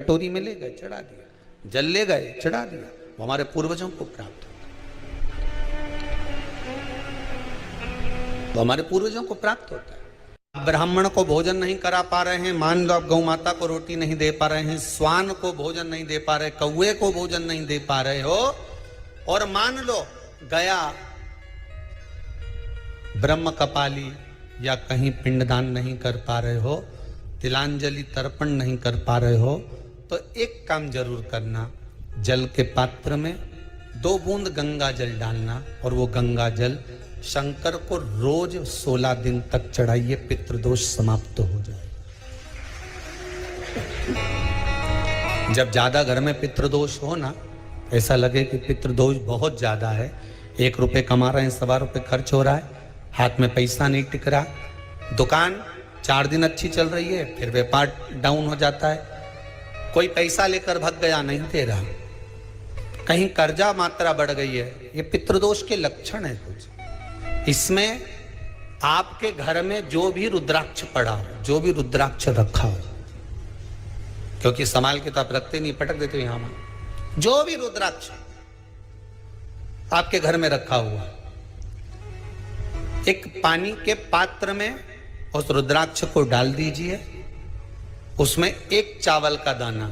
कटोरी में ले गए चढ़ा दिया, जल ले गए चढ़ा दिया, वो हमारे पूर्वजों को प्राप्त होता है, वो हमारे पूर्वजों को प्राप्त होता है। ब्राह्मण को भोजन नहीं करा पा रहे हैं, मान लो आप गौ माता को रोटी नहीं दे पा रहे हैं, स्वान को भोजन नहीं दे पा रहे, कौवे को भोजन नहीं दे पा रहे हो, और मान लो गया ब्रह्म कपाली या कहीं पिंडदान नहीं कर पा रहे हो, तिलांजलि तर्पण नहीं कर पा रहे हो, तो एक काम जरूर करना, जल के पात्र में 2 बूंद गंगा जल डालना और वो गंगा जल शंकर को रोज 16 दिन तक चढ़ाइए, पितृदोष समाप्त हो जाए। जब ज्यादा घर में पितृदोष हो ना, ऐसा लगे कि पितृदोष बहुत ज्यादा है, 1 रुपए कमा रहे हैं, 1.25 रुपए खर्च हो रहा है, हाथ में पैसा नहीं टिक रहा, दुकान 4 दिन अच्छी चल रही है, फिर व्यापार डाउन हो जाता है, कोई पैसा लेकर भाग गया नहीं दे रहा, कहीं कर्जा मात्रा बढ़ गई है, ये पितृदोष के लक्षण है कुछ। इसमें आपके घर में जो भी रुद्राक्ष पड़ा हो, जो भी रुद्राक्ष रखा हो, क्योंकि संभाल के तो आप रखते नहीं, पटक देते हो यहां, जो भी रुद्राक्ष आपके घर में रखा हुआ, एक पानी के पात्र में उस रुद्राक्ष को डाल दीजिए, उसमें 1 चावल का दाना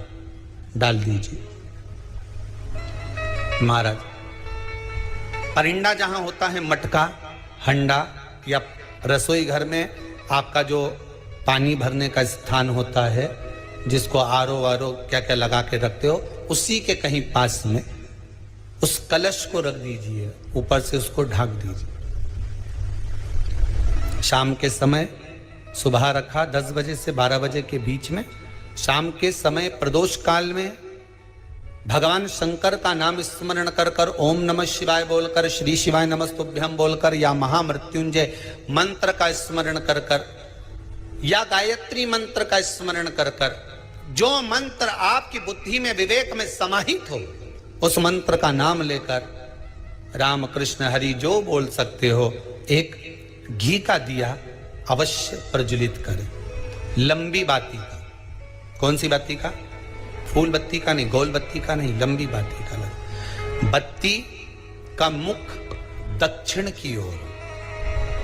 डाल दीजिए। महाराज, परिंदा जहां होता है, मटका, हंडा या रसोई घर में आपका जो पानी भरने का स्थान होता है, जिसको आरो वारो क्या क्या लगा के रखते हो, उसी के कहीं पास में उस कलश को रख दीजिए, ऊपर से उसको ढक दीजिए। शाम के समय, सुबह रखा 10 बजे से 12 बजे के बीच में, शाम के समय प्रदोष काल में भगवान शंकर का नाम स्मरण कर कर, ओम नमः शिवाय बोलकर, श्री शिवाय नमस्तुभ्यम बोलकर, या महामृत्युंजय मंत्र का स्मरण कर कर, या गायत्री मंत्र का स्मरण कर कर, जो मंत्र आपकी बुद्धि में विवेक में समाहित हो, उस मंत्र का नाम लेकर राम कृष्ण हरि जो बोल सकते हो, एक घी का दिया अवश्य प्रज्वलित करें, लंबी बाती का। कौन सी बाती का? फूल बत्ती का नहीं, गोल बत्ती का नहीं, लंबी बाती का लगा। बत्ती का मुख दक्षिण की ओर,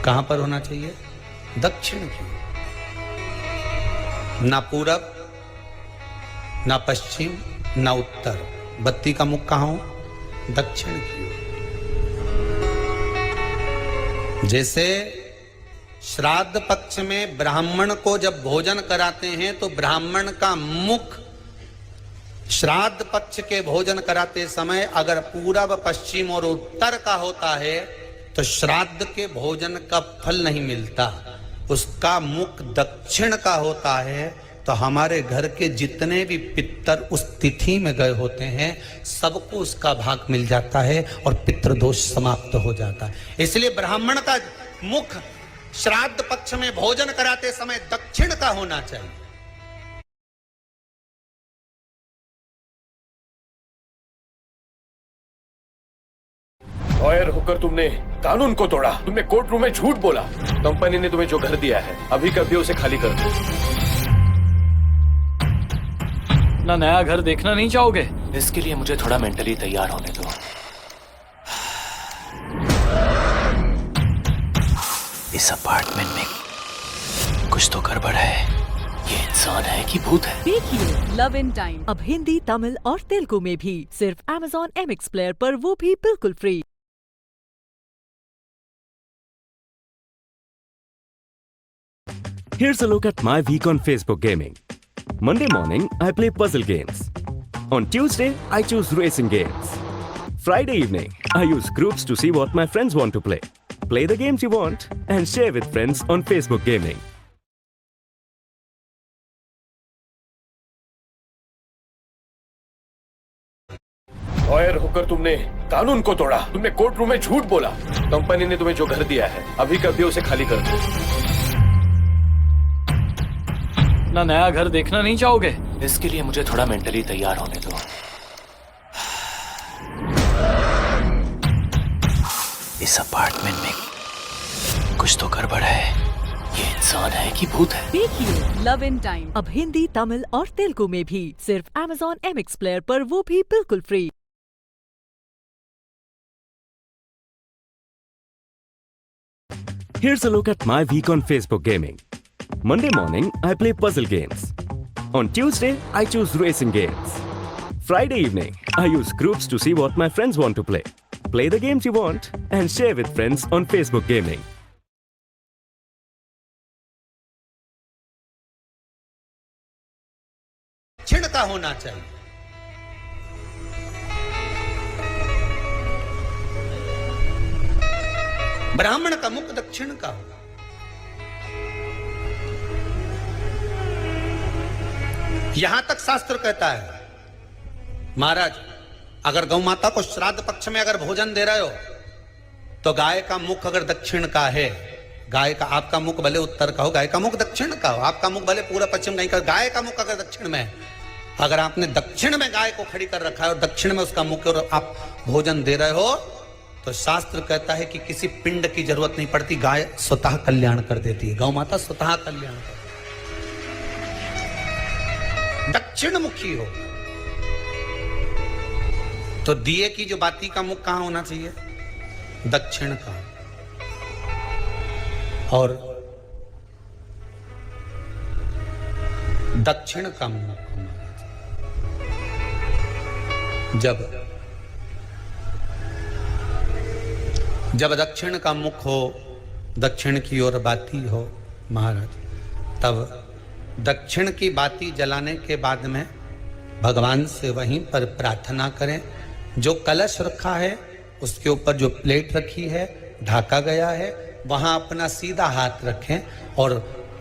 कहां पर होना चाहिए? दक्षिण की ओर, ना पूरब, ना पश्चिम, ना उत्तर। बत्ती का मुख कहां हो? दक्षिण की ओर। जैसे श्राद्ध पक्ष में ब्राह्मण को जब भोजन कराते हैं तो ब्राह्मण का मुख श्राद्ध पक्ष के भोजन कराते समय अगर पूरब, पश्चिम और उत्तर का होता है तो श्राद्ध के भोजन का फल नहीं मिलता। उसका मुख दक्षिण का होता है तो हमारे घर के जितने भी पितर उस तिथि में गए होते हैं सबको उसका भाग मिल जाता है और पितृदोष समाप्त हो जाता है। इसलिए ब्राह्मण का मुख श्राद्ध पक्ष में भोजन कराते समय दक्षिण का होना चाहिए। लॉयर होकर तुमने कानून को तोड़ा, तुमने कोर्ट रूम में झूठ बोला। कंपनी ने तुम्हें जो घर दिया है अभी कभी उसे खाली कर दो। ना नया घर देखना नहीं चाहोगे? इसके लिए मुझे थोड़ा मेंटली तैयार होने दो। इस अपार्टमेंट में कुछ तो गड़बड़ है। ये इंसान है कि भूत है? देखिए लव इन टाइम अब हिंदी, तमिल और तेलुगु में भी सिर्फ Amazon MX Player पर, वो भी बिल्कुल free. Here's a look at my week on Facebook gaming. Monday morning, I play puzzle games. On Tuesday, I choose racing games. Friday evening, I use groups to see what my friends want to play. Play the games you want and share with friends on Facebook gaming. Lawyer होकर तुमने कानून को तोड़ा, तुमने court room में झूठ बोला। Company ने तुम्हें जो घर दिया है अभी कभी उसे खाली कर दो। ना नया घर देखना नहीं चाहोगे? इसके लिए मुझे थोड़ा मेंटली तैयार होने दो। इस अपार्टमेंट में कुछ तो गड़बड़ है। ये इंसान है कि भूत है? देखिए लव इन टाइम अब हिंदी, तमिल और तेलुगु में भी सिर्फ Amazon MX Player पर, वो भी बिल्कुल free. Here's a look at my week on Facebook Gaming. Monday morning, I play puzzle games. On Tuesday, I choose racing games. Friday evening, I use groups to see what my friends want to play. Play the games you want and share with friends on Facebook Gaming. दक्षिण का होना चाहिए। ब्राह्मण का मुख दक्षिण का हो। यहां तक शास्त्र कहता है, महाराज अगर गौ माता को श्राद्ध पक्ष में अगर भोजन दे रहे हो तो गाय का मुख अगर दक्षिण का है, गाय का, आपका मुख भले उत्तर का हो, गाय का मुख दक्षिण का हो, आपका मुख भले पूरा पश्चिम नहीं का, गाय का मुख अगर दक्षिण में है, अगर आपने दक्षिण में गाय को खड़ी कर रखा है और दक्षिण में उसका मुख और आप भोजन दे रहे हो, तो शास्त्र कहता है कि किसी पिंड की जरूरत नहीं पड़ती, गाय स्वतः कल्याण कर देती है, गौ माता स्वतः कल्याण कर, दक्षिण मुखी हो। तो दिए की जो बाती का मुख कहां होना चाहिए? दक्षिण का। और दक्षिण का मुख जब दक्षिण का मुख हो, दक्षिण की ओर बाती हो महाराज, तब दक्षिण की बाती जलाने के बाद में भगवान से वहीं पर प्रार्थना करें। जो कलश रखा है उसके ऊपर जो प्लेट रखी है, ढाका गया है, वहां अपना सीधा हाथ रखें और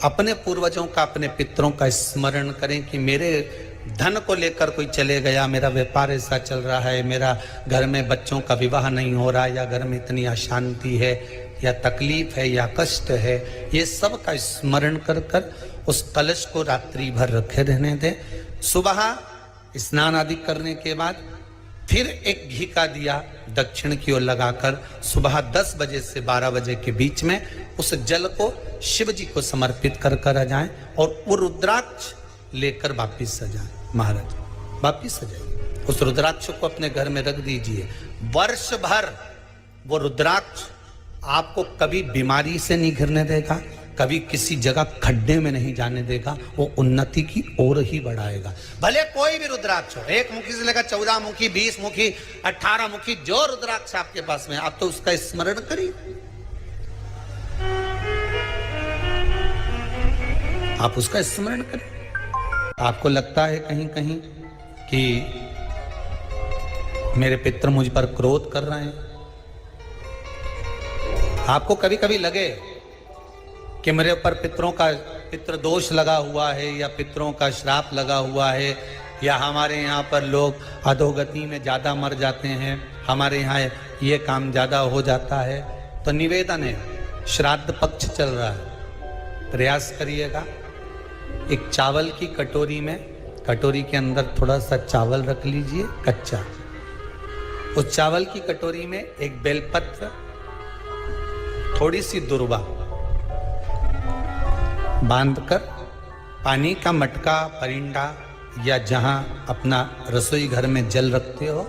अपने पूर्वजों का, अपने पितरों का स्मरण करें कि मेरे धन को लेकर कोई चले गया, मेरा व्यापार ऐसा चल रहा है, मेरा घर में बच्चों का विवाह नहीं हो रहा, या घर में इतनी अशांति है या तकलीफ है या कष्ट है, ये सब का स्मरण कर कर उस कलश को रात्रि भर रखे रहने दें। सुबह स्नान आदि करने के बाद फिर एक घी का दिया दक्षिण की ओर लगाकर सुबह 10 बजे से 12 बजे के बीच में उस जल को शिव जी को समर्पित कर कर आ जाएं और वो रुद्राक्ष लेकर वापिस सजाएं। महाराज वापिस सजाइए, उस रुद्राक्ष को अपने घर में रख दीजिए। वर्ष भर वो रुद्राक्ष आपको कभी बीमारी से नहीं घिरने देगा, कभी किसी जगह खड्डे में नहीं जाने देगा, वो उन्नति की ओर ही बढ़ाएगा। भले कोई भी रुद्राक्ष हो, 1 मुखी से लेकर 14 मुखी, 20 मुखी, 18 मुखी, जो रुद्राक्ष आपके पास में, आप तो उसका स्मरण करिए, आप उसका स्मरण करें। आपको लगता है कहीं कहीं कि मेरे पितर मुझ पर क्रोध कर रहे हैं, आपको कभी कभी लगे कि मेरे ऊपर पितरों का पितृ दोष लगा हुआ है या पितरों का श्राप लगा हुआ है, या हमारे यहाँ पर लोग अधोगति में ज़्यादा मर जाते हैं, हमारे यहाँ ये काम ज़्यादा हो जाता है, तो निवेदन है, श्राद्ध पक्ष चल रहा है, प्रयास करिएगा। एक चावल की कटोरी में, कटोरी के अंदर थोड़ा सा चावल रख लीजिए कच्चा, उस चावल की कटोरी में एक बेलपत्र, थोड़ी सी दुर्वा बांधकर पानी का मटका, परिंदा या जहां अपना रसोई घर में जल रखते हो,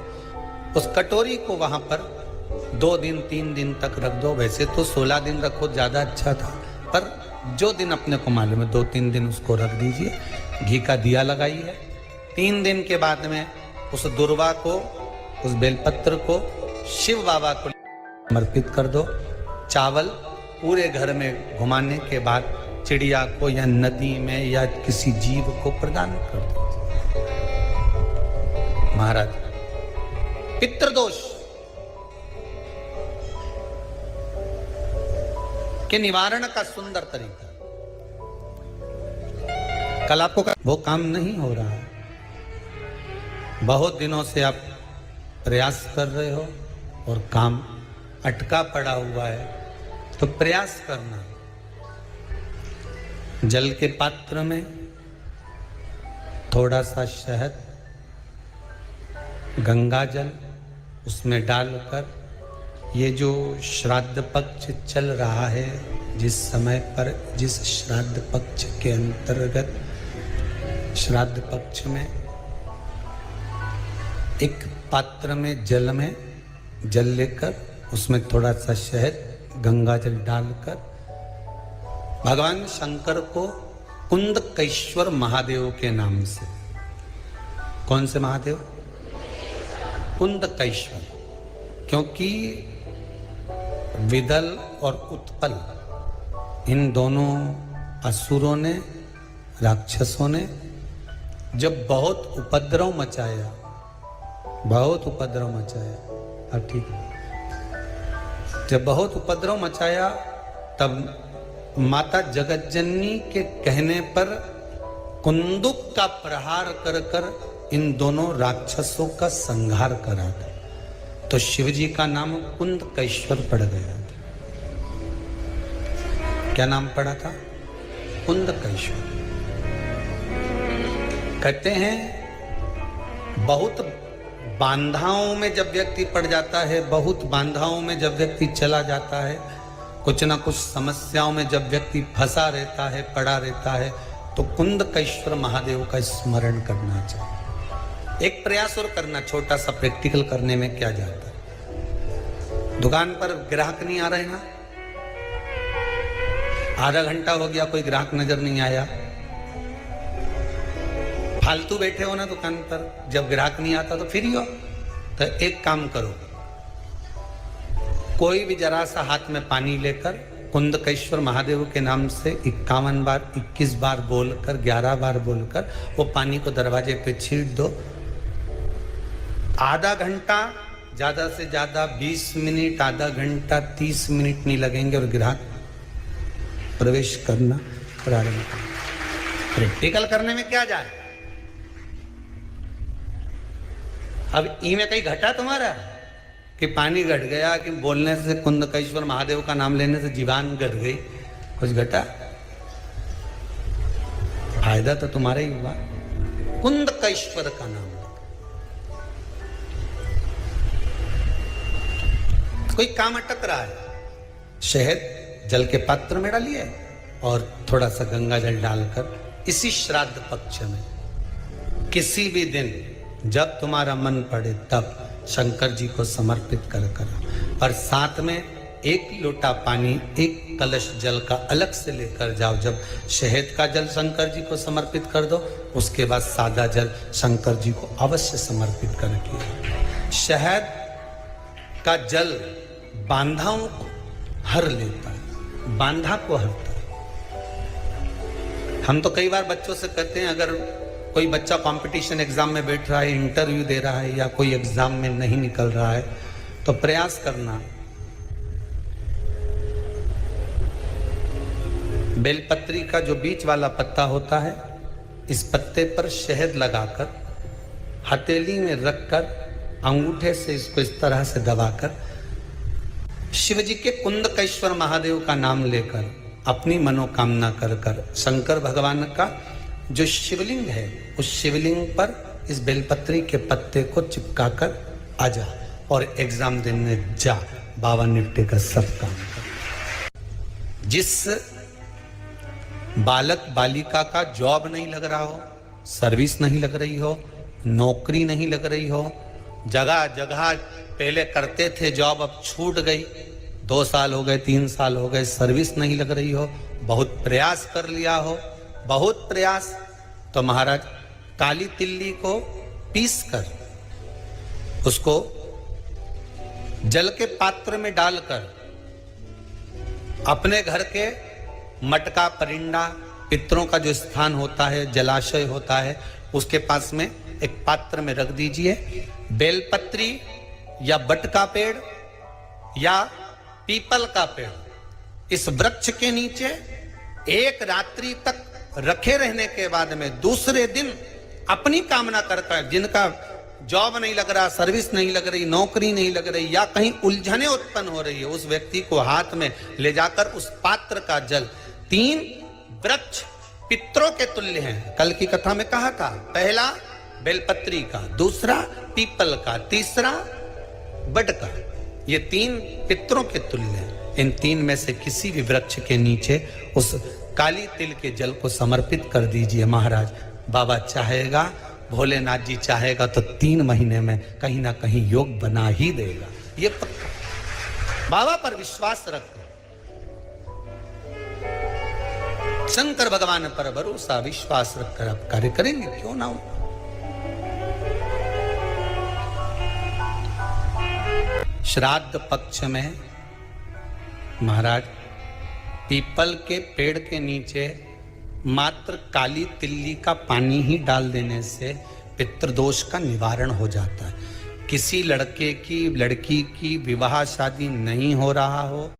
उस कटोरी को वहां पर 2 दिन 3 दिन तक रख दो। वैसे तो 16 दिन रखो ज़्यादा अच्छा था, पर जो दिन अपने को मालूम है 2-3 दिन उसको रख दीजिए। घी का दिया लगाइए। 3 दिन के बाद में उस दुर्वा को, उस बेलपत्र को शिव बाबा को समर्पित कर दो। चावल पूरे घर में घुमाने के बाद चिड़िया को या नदी में या किसी जीव को प्रदान कर दो। महाराज पितृदोष के निवारण का सुंदर तरीका। कल आपको वो काम नहीं हो रहा है, बहुत दिनों से आप प्रयास कर रहे हो और काम अटका पड़ा हुआ है, तो प्रयास करना। जल के पात्र में थोड़ा सा शहद, गंगा जल उसमें डालकर, ये जो श्राद्ध पक्ष चल रहा है जिस समय पर जिस श्राद्ध पक्ष के अंतर्गत श्राद्ध पक्ष में एक पात्र में जल लेकर उसमें थोड़ा सा शहद गंगा जल डालकर भगवान शंकर को कुंदकेश्वर महादेव के नाम से, कौन से महादेव? कुंदकेश्वर, क्योंकि विदल और उत्पल इन दोनों असुरों ने, राक्षसों ने जब बहुत उपद्रव मचाया, अब ठीक है, जब बहुत उपद्रव मचाया तब माता जगतजननी के कहने पर कुंदुक का प्रहार कर कर इन दोनों राक्षसों का संहार करा था। तो शिव जी का नाम कुंदकेश्वर पड़ गया था। क्या नाम पड़ा था? कुंदकेश्वर। कहते हैं बहुत बांधाओं में जब व्यक्ति पड़ जाता है, बहुत बांधाओं में जब व्यक्ति चला जाता है, कुछ ना कुछ समस्याओं में जब व्यक्ति फंसा रहता है, पड़ा रहता है, तो कुंदकेश्वर महादेव का स्मरण करना चाहिए। एक प्रयास और करना, छोटा सा प्रैक्टिकल करने में क्या जाता है। दुकान पर ग्राहक नहीं आ रहे ना, आधा घंटा हो गया कोई ग्राहक नजर नहीं आया, फालतू बैठे हो ना दुकान पर, जब ग्राहक नहीं आता तो फ्री हो, तो एक काम करो, कोई भी जरा सा हाथ में पानी लेकर कुंदकेश्वर महादेव के नाम से 51 बार 21 बार बोलकर 11 बार बोलकर वो पानी को दरवाजे पे छीट दो। आधा घंटा, ज्यादा से ज्यादा 20 मिनट, आधा घंटा 30 मिनट नहीं लगेंगे और ग्राहक प्रवेश करना प्रारंभ करें। प्रैक्टिकल करने में क्या जाए। अब ई में कहीं घटा तुम्हारा कि पानी घट गया, कि बोलने से कुंदकेश्वर महादेव का नाम लेने से जीवान घट गई, कुछ घटा? फायदा तो तुम्हारा ही हुआ। कुंदकेश्वर का नाम, कोई काम अटक रहा है, शहद जल के पात्र में डालिए और थोड़ा सा गंगा जल डालकर इसी श्राद्ध पक्ष में किसी भी दिन जब तुम्हारा मन पड़े तब शंकर जी को समर्पित कर और साथ में 1 लोटा पानी, 1 कलश जल का अलग से लेकर जाओ। जब शहद का जल शंकर जी को समर्पित कर दो, उसके बाद सादा जल शंकर जी को अवश्य समर्पित करके। शहद का जल बांधाओं को हर लेता है, बांधा को हरता है। हम तो कई बार बच्चों से कहते हैं, अगर कोई बच्चा कंपटीशन एग्जाम में बैठ रहा है, इंटरव्यू दे रहा है या कोई एग्जाम में नहीं निकल रहा है, तो प्रयास करना बेलपत्री का जो बीच वाला पत्ता होता है, इस पत्ते पर शहद लगाकर हथेली में रखकर अंगूठे से इसको इस तरह से दबाकर शिव जी के कुंदकेश्वर महादेव का नाम लेकर अपनी मनोकामना कर कर शंकर भगवान का जो शिवलिंग है, उस शिवलिंग पर इस बेलपत्री के पत्ते को चिपकाकर आ जा और एग्जाम देने जा। बाबा निपटे का सब काम कर। जिस बालक बालिका का जॉब नहीं लग रहा हो, सर्विस नहीं लग रही हो, नौकरी नहीं लग रही हो, जगह जगह पहले करते थे जॉब, अब छूट गई, 2 साल हो गए, 3 साल हो गए, सर्विस नहीं लग रही हो, बहुत प्रयास कर लिया हो, बहुत प्रयास, तो महाराज काली तिल्ली को पीस कर उसको जल के पात्र में डालकर अपने घर के मटका, परिंदा, पितरों का जो स्थान होता है, जलाशय होता है, उसके पास में एक पात्र में रख दीजिए। बेलपत्री या बट का पेड़ या पीपल का पेड़, इस वृक्ष के नीचे 1 रात्रि तक रखे रहने के बाद में दूसरे दिन अपनी कामना कर जिनका जॉब नहीं लग रहा, सर्विस नहीं लग रही, नौकरी नहीं लग रही या कहीं उलझने उत्पन्न हो रही है, उस व्यक्ति को हाथ में ले जाकर उस पात्र का जल 3 वृक्ष पितरों के तुल्य हैं। कल की कथा में कहा था, पहला बेलपत्री का, दूसरा पीपल का, तीसरा बड का, ये 3 पितरों के तुल्य हैं। इन तीन में से किसी भी वृक्ष के नीचे उस काली तिल के जल को समर्पित कर दीजिए महाराज। बाबा चाहेगा, भोलेनाथ जी चाहेगा तो 3 महीने में कहीं ना कहीं योग बना ही देगा। ये पक्का। बाबा पर विश्वास रखो, शंकर भगवान पर भरोसा विश्वास रखकर आप कार्य करेंगे, क्यों ना हो। श्राद्ध पक्ष में महाराज पीपल के पेड़ के नीचे मात्र काली तिल्ली का पानी ही डाल देने से पितृदोष का निवारण हो जाता है। किसी लड़के की लड़की की विवाह शादी नहीं हो रहा हो,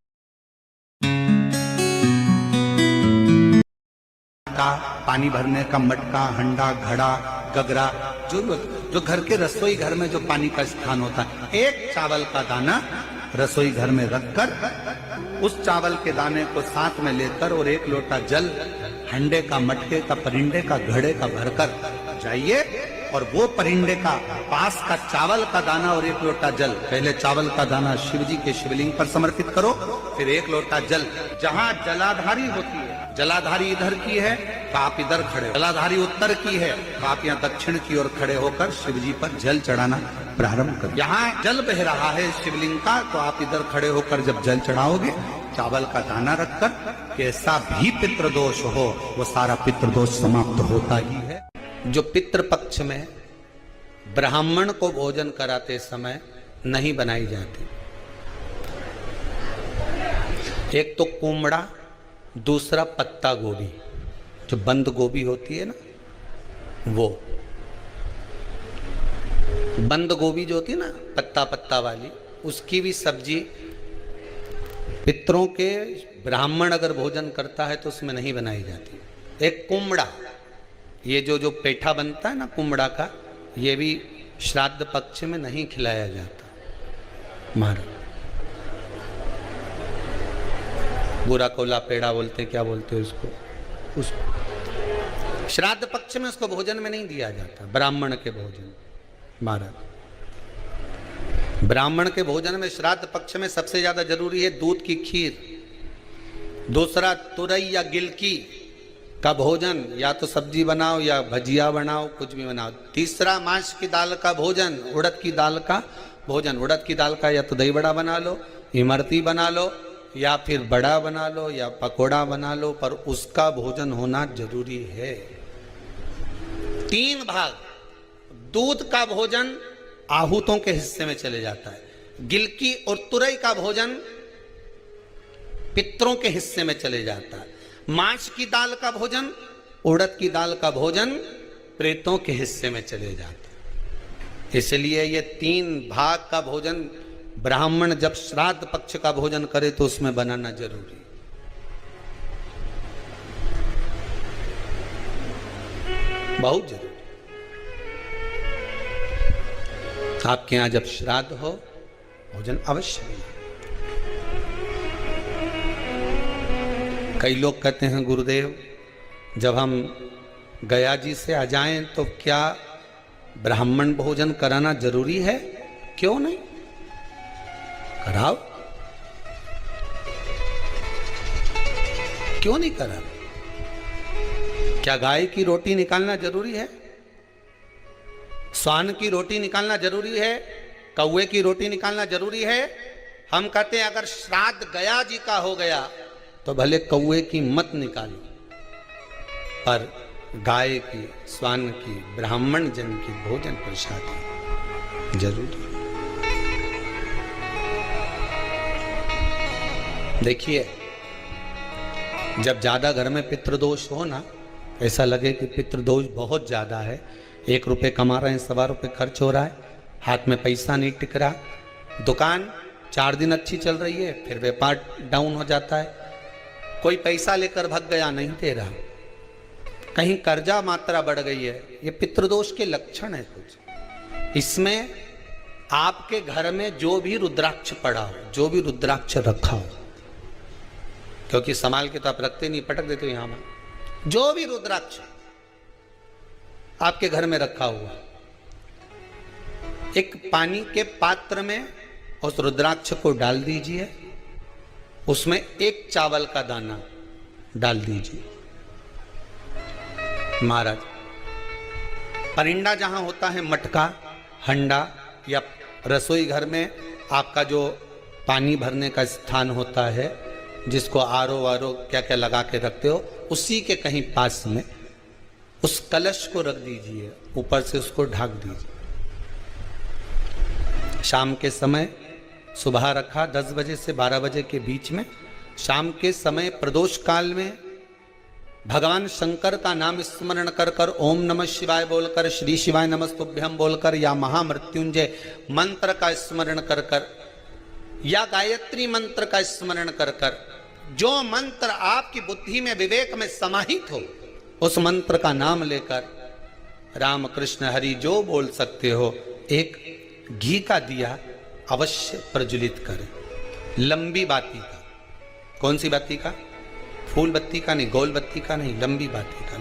पानी भरने का मटका, हंडा, घड़ा, गगरा, जो घर के रसोई घर में जो पानी का स्थान होता है, एक चावल का दाना रसोई घर में रखकर उस चावल के दाने को साथ में लेकर और 1 लोटा जल हंडे का, मटके का, परिंडे का, घड़े का भरकर जाइए और वो परिंडे का पास का चावल का दाना और 1 लोटा जल, पहले चावल का दाना शिव जी के शिवलिंग पर समर्पित करो, फिर 1 लोटा जल, जहां जलाधारी होती है, जलाधारी इधर की है तो आप इधर खड़े हो, जलाधारी उत्तर की है तो आप यहाँ दक्षिण की ओर खड़े होकर शिव जी पर जल चढ़ाना प्रारंभ करो। यहाँ जल बह रहा है शिवलिंग का तो आप इधर खड़े होकर जब जल चढ़ाओगे, चावल का दाना रखकर, कैसा भी पितृदोष हो वो सारा पितृदोष समाप्त होता ही है। जो पितृपक्ष में ब्राह्मण को भोजन कराते समय नहीं बनाई जाती, एक तो कुमड़ा, दूसरा पत्ता गोभी, जो बंद गोभी होती है ना, वो बंद गोभी जो होती है ना पत्ता पत्ता वाली, उसकी भी सब्जी पितरों के ब्राह्मण अगर भोजन करता है तो उसमें नहीं बनाई जाती। एक कुमड़ा, ये जो पेठा बनता है ना कुमड़ा का, ये भी श्राद्ध पक्ष में नहीं खिलाया जाता महाराज। बुरा कोला पेड़ा बोलते, क्या बोलते हैं उसको श्राद्ध पक्ष में उसको भोजन में नहीं दिया जाता, ब्राह्मण के भोजन महाराज। ब्राह्मण के भोजन में श्राद्ध पक्ष में सबसे ज्यादा जरूरी है दूध की खीर, दूसरा तुरई या गिलकी का भोजन, या तो सब्जी बनाओ या भजिया बनाओ, कुछ भी बनाओ। तीसरा मांस की दाल का भोजन, उड़द की दाल का भोजन, उड़द की दाल का या तो दही बड़ा बना लो, इमरती बना लो, या फिर बड़ा बना लो, या पकोड़ा बना लो, पर उसका भोजन होना जरूरी है। 3 भाग, दूध का भोजन आहूतों के हिस्से में चले जाता है, गिलकी और तुरई का भोजन पितरों के हिस्से में चले जाता है, मांस की दाल का भोजन, उड़द की दाल का भोजन प्रेतों के हिस्से में चले जाता है। इसलिए ये 3 भाग का भोजन ब्राह्मण जब श्राद्ध पक्ष का भोजन करे तो उसमें बनाना जरूरी। बहुत जरूरी। आपके यहां जब श्राद्ध हो भोजन अवश्य मिले। कई लोग कहते हैं गुरुदेव जब हम गया जी से आ जाएं तो क्या ब्राह्मण भोजन कराना जरूरी है? क्यों नहीं, कराओ, क्यों नहीं करा? क्या गाय की रोटी निकालना जरूरी है? स्वान की रोटी निकालना जरूरी है? कौवे की रोटी निकालना जरूरी है? हम कहते हैं अगर श्राद्ध गया जी का हो गया तो भले कौवे की मत निकालो, पर गाय की, स्वान की, ब्राह्मण जन की भोजन प्रसाद जरूरी। देखिए जब ज्यादा घर में पितृदोष हो ना, ऐसा लगे कि पितृदोष बहुत ज्यादा है, 1 रुपये कमा रहे हैं, 1.25 रुपये खर्च हो रहा है, हाथ में पैसा नहीं टिक रहा, दुकान 4 दिन अच्छी चल रही है, फिर व्यापार डाउन हो जाता है, कोई पैसा लेकर भाग गया, नहीं दे रहा, कहीं कर्जा मात्रा बढ़ गई है, ये पितृदोष के लक्षण है कुछ। इसमें आपके घर में जो भी रुद्राक्ष पड़ा हो, जो भी रुद्राक्ष रखा हो, क्योंकि संभाल के तो आप रखते नहीं, पटक देते हो यहां में, जो भी रुद्राक्ष आपके घर में रखा हुआ, एक पानी के पात्र में उस रुद्राक्ष को डाल दीजिए, उसमें एक चावल का दाना डाल दीजिए। महाराज, परिंदा जहां होता है, मटका, हंडा या रसोई घर में आपका जो पानी भरने का स्थान होता है, जिसको आरो वारो क्या क्या लगा के रखते हो, उसी के कहीं पास में उस कलश को रख दीजिए, ऊपर से उसको ढक दीजिए। शाम के समय, सुबह रखा 10 बजे से 12 बजे के बीच में, शाम के समय प्रदोष काल में भगवान शंकर का नाम स्मरण कर कर ओम नमः शिवाय बोलकर, श्री शिवाय नमस्तुभ्यम बोलकर, या महामृत्युंजय मंत्र का स्मरण कर कर, या गायत्री मंत्र का स्मरण कर कर, जो मंत्र आपकी बुद्धि में, विवेक में समाहित हो, उस मंत्र का नाम लेकर राम कृष्ण हरि जो बोल सकते हो, एक घी का दिया अवश्य प्रज्वलित करें। लंबी बाती का। कौन सी बाती का? फूल बत्ती का नहीं, गोल बत्ती का नहीं, लंबी बाती का।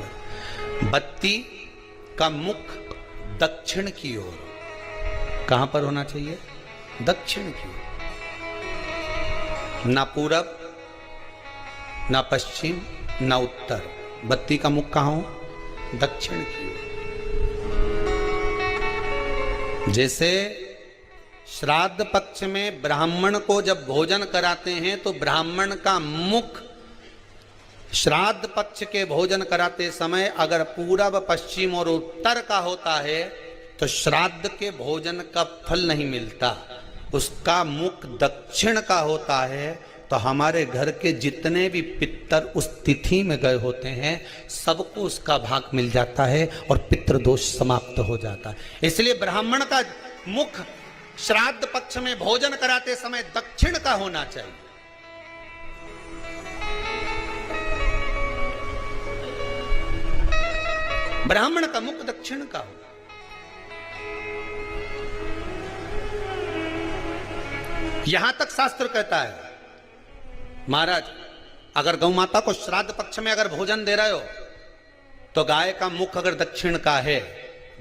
बत्ती का मुख दक्षिण की ओर। कहां पर होना चाहिए? दक्षिण की ओर। ना पूरब, ना पश्चिम, ना उत्तर। बत्ती का मुख कहां हो? दक्षिण की ओर। जैसे श्राद्ध पक्ष में ब्राह्मण को जब भोजन कराते हैं तो ब्राह्मण का मुख श्राद्ध पक्ष के भोजन कराते समय अगर पूरब, पश्चिम और उत्तर का होता है तो श्राद्ध के भोजन का फल नहीं मिलता। उसका मुख दक्षिण का होता है तो हमारे घर के जितने भी पितर उस तिथि में गए होते हैं सबको उसका भाग मिल जाता है और पितृदोष समाप्त हो जाता है। इसलिए ब्राह्मण का मुख श्राद्ध पक्ष में भोजन कराते समय दक्षिण का होना चाहिए। ब्राह्मण का मुख दक्षिण का हो। यहां तक शास्त्र कहता है, महाराज अगर गौ माता को श्राद्ध पक्ष में अगर भोजन दे रहे हो तो गाय का मुख अगर दक्षिण का है,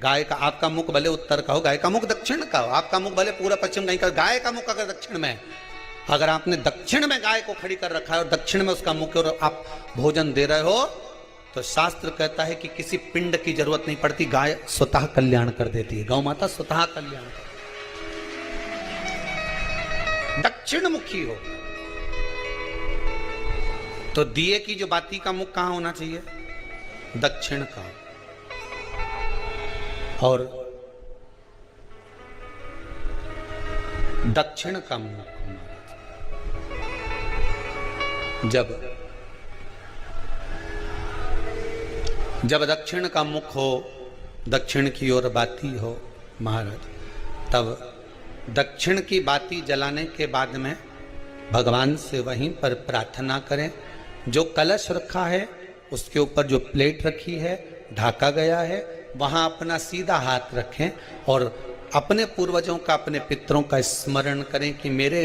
गाय का, आपका मुख भले उत्तर का हो, गाय का मुख दक्षिण का हो, आपका मुख भले पूरा पश्चिम नहीं का, गाय का मुख अगर दक्षिण में, अगर आपने दक्षिण में गाय को खड़ी कर रखा है और दक्षिण में उसका मुख और आप भोजन दे रहे हो तो शास्त्र कहता है कि किसी पिंड की जरूरत नहीं पड़ती, गाय स्वतः कल्याण कर देती है। गौ माता स्वतः कल्याण कर, दक्षिण मुखी हो। तो दिए की जो बाती का मुख कहां होना चाहिए? दक्षिण का। और दक्षिण का मुख जब दक्षिण का मुख हो, दक्षिण की ओर बाती हो महाराज, तब दक्षिण की बाती जलाने के बाद में भगवान से वहीं पर प्रार्थना करें। जो कलश रखा है उसके ऊपर जो प्लेट रखी है, ढाका गया है, वहां अपना सीधा हाथ रखें और अपने पूर्वजों का, अपने पितरों का स्मरण करें कि मेरे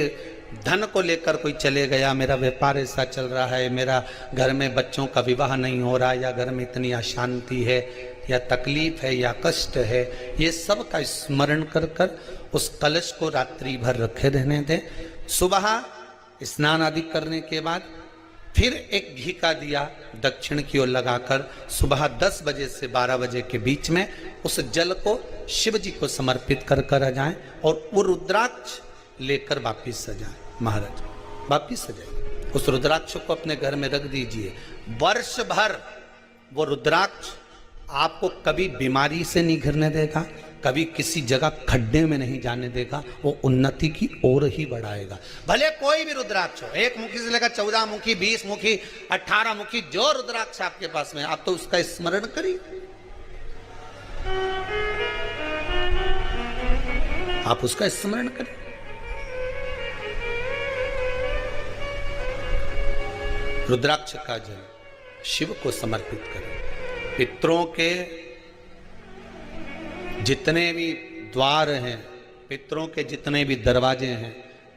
धन को लेकर कोई चले गया, मेरा व्यापार ऐसा चल रहा है, मेरा घर में बच्चों का विवाह नहीं हो रहा, या घर में इतनी अशांति है या तकलीफ है या कष्ट है, ये सब का स्मरण कर कर उस कलश को रात्रि भर रखे रहने दें। सुबह स्नान आदि करने के बाद फिर एक घी का दिया दक्षिण की ओर लगाकर सुबह 10 बजे से 12 बजे के बीच में उस जल को शिव जी को समर्पित कर कर आ जाएं और वो रुद्राक्ष लेकर वापिस सजाएं। महाराज वापिस सजाएं, उस रुद्राक्ष को अपने घर में रख दीजिए। वर्ष भर वो रुद्राक्ष आपको कभी बीमारी से नहीं घिरने देगा, कभी किसी जगह खड्डे में नहीं जाने देगा, वो उन्नति की ओर ही बढ़ाएगा। भले कोई भी रुद्राक्ष हो, 1 मुखी से लेकर 14 मुखी, 20 मुखी, 18 मुखी, जो रुद्राक्ष आपके पास में, आप तो उसका स्मरण करिए, आप उसका स्मरण करें। रुद्राक्ष का जल शिव को समर्पित करें। पितरों के जितने भी द्वार हैं, पितरों के जितने भी दरवाजे हैं,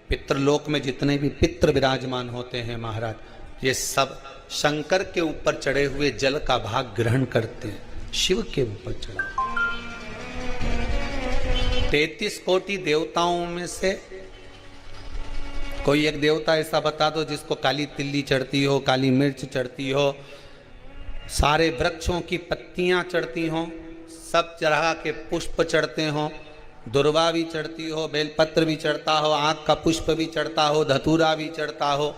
पितृलोक में जितने भी पितृ विराजमान होते हैं महाराज, ये सब शंकर के ऊपर चढ़े हुए जल का भाग ग्रहण करते हैं, शिव के ऊपर चढ़ा। 33 कोटि देवताओं में से कोई एक देवता ऐसा बता दो जिसको काली तिल्ली चढ़ती हो, काली मिर्च चढ़ती हो, सारे वृक्षों की पत्तियां चढ़ती हों, सब तरह के पुष्प चढ़ते हों, दुर्वा भी चढ़ती हो, बेलपत्र भी चढ़ता हो, आँख का पुष्प भी चढ़ता हो, धतूरा भी चढ़ता हो,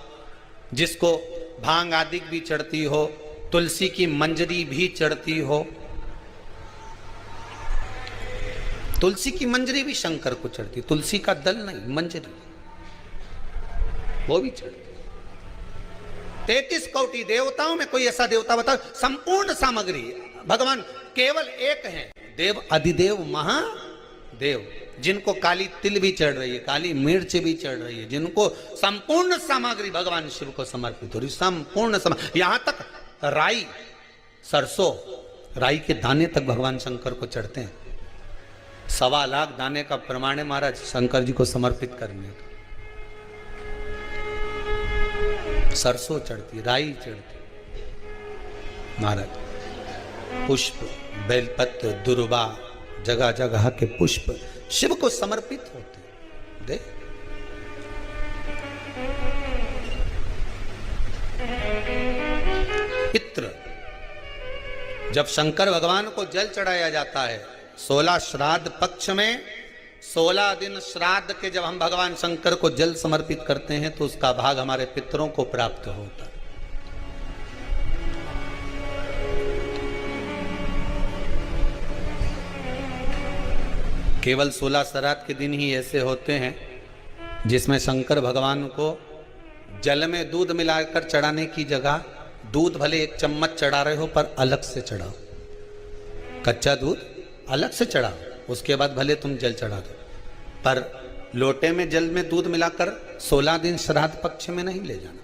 जिसको भांग आदि भी चढ़ती हो, तुलसी की मंजरी भी चढ़ती हो। तुलसी की मंजरी भी शंकर को चढ़ती, तुलसी का दल नहीं, मंजरी वो भी चढ़ती। 33 कोटि देवताओं में कोई ऐसा देवता बताओ, संपूर्ण सामग्री भगवान केवल एक है, देव अधिदेव महादेव, जिनको काली तिल भी चढ़ रही है, काली मिर्च भी चढ़ रही है, जिनको संपूर्ण सामग्री भगवान शिव को समर्पित हो रही, संपूर्ण यहां तक राई, सरसों, राई के दाने तक भगवान शंकर को चढ़ते हैं। 1.25 लाख दाने का प्रमाण है महाराज शंकर जी को समर्पित करने का। सरसों चढ़ती, राई चढ़ती महाराज, पुष्प, बेलपत्र, दुर्वा, जगह जगह के पुष्प शिव को समर्पित होते। दे पितृ, जब शंकर भगवान को जल चढ़ाया जाता है 16 श्राद्ध पक्ष में, 16 दिन श्राद्ध के जब हम भगवान शंकर को जल समर्पित करते हैं तो उसका भाग हमारे पितरों को प्राप्त होता है। केवल 16 श्राद्ध के दिन ही ऐसे होते हैं जिसमें शंकर भगवान को जल में दूध मिलाकर चढ़ाने की जगह दूध भले 1 चम्मच चढ़ा रहे हो पर अलग से चढ़ाओ, कच्चा दूध अलग से चढ़ाओ, उसके बाद भले तुम जल चढ़ा दो, पर लोटे में जल में दूध मिलाकर 16 दिन श्राद्ध पक्ष में नहीं ले जाना।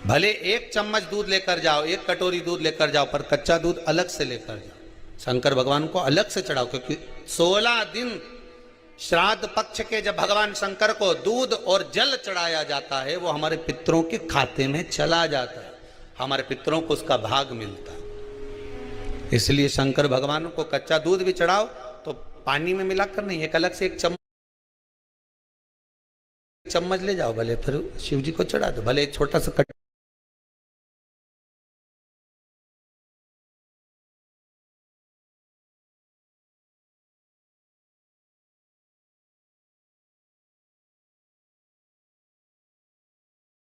भले 1 चम्मच दूध लेकर जाओ, 1 कटोरी दूध लेकर जाओ, पर कच्चा दूध अलग से लेकर जाओ, शंकर भगवान को अलग से चढ़ाओ, क्योंकि 16 दिन श्राद्ध पक्ष के जब भगवान शंकर को दूध और जल चढ़ाया जाता है वो हमारे पितरों के खाते में चला जाता है, हमारे पितरों को उसका भाग मिलता है। इसलिए शंकर भगवान को कच्चा दूध भी चढ़ाओ तो पानी में मिलाकर नहीं, एक अलग से 1 चम्मच ले जाओ, भले फिर शिव जी को चढ़ा दो, भले एक छोटा सा